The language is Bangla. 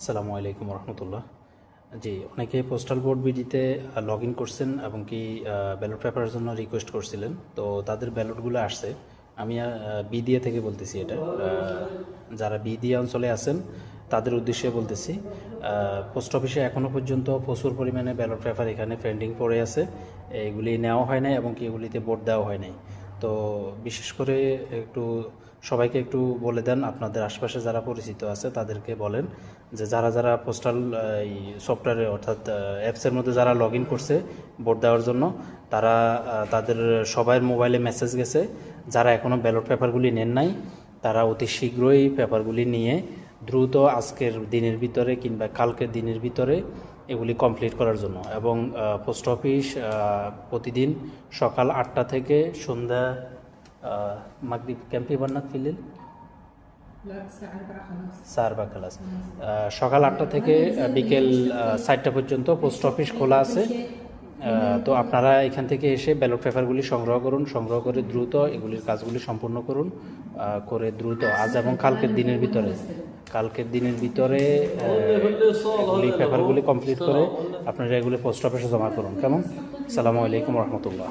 আসসালামু আলাইকুম রহমতুল্লাহ। জি, অনেকে পোস্টাল ভোট বিডিতে লগ ইন করছেন এবং কি ব্যালট পেপারের জন্য রিকোয়েস্ট করছিলেন, তো তাদের ব্যালটগুলো আসছে। আমি বিডিএ থেকে বলতেছি এটা। যারা বিডিএ অঞ্চলে আছেন তাদের উদ্দেশ্যে বলতেছি, পোস্ট অফিসে এখনও পর্যন্ত প্রচুর পরিমাণে ব্যালট পেপার এখানে পেন্ডিং পড়ে আছে। এগুলি নেওয়া হয় নাই এবং কি এগুলিতে ভোট দেওয়া হয় নাই। তো বিশেষ করে একটু সবাইকে একটু বলে দেন, আপনাদের আশপাশে যারা পরিচিত আছে তাদেরকে বলেন যে যারা যারা পোস্টাল এই সফটওয়্যারে অর্থাৎ অ্যাপসের মধ্যে যারা লগ ইন করছে ভোট দেওয়ার জন্য, তারা তাদের সবার মোবাইলে মেসেজ গেছে। যারা এখনও ব্যালট পেপারগুলি নেন নাই তারা অতি শীঘ্রই পেপারগুলি নিয়ে দ্রুত আজকের দিনের ভিতরে কিংবা কালকের দিনের ভিতরে এগুলি কমপ্লিট করার জন্য। এবং পোস্ট অফিস প্রতিদিন সকাল 8টা থেকে সন্ধ্যা মাগরিব ক্যাম্পি বান্নাত ফিলিল স্যার বা ক্লাস সকাল 8টা থেকে বিকেল 4টা পর্যন্ত পোস্ট অফিস খোলা আছে। তো আপনারা এখান থেকে এসে ব্যালট পেপারগুলি সংগ্রহ করে দ্রুত এগুলির কাজগুলি সম্পূর্ণ করুন, করে দ্রুত আজ এবং কালকের দিনের ভিতরে এগুলি পেপারগুলি কমপ্লিট করে আপনারা এগুলি পোস্ট অফিসে জমা করুন। কেমন? আসসালামু আলাইকুম রহমতুল্লাহ।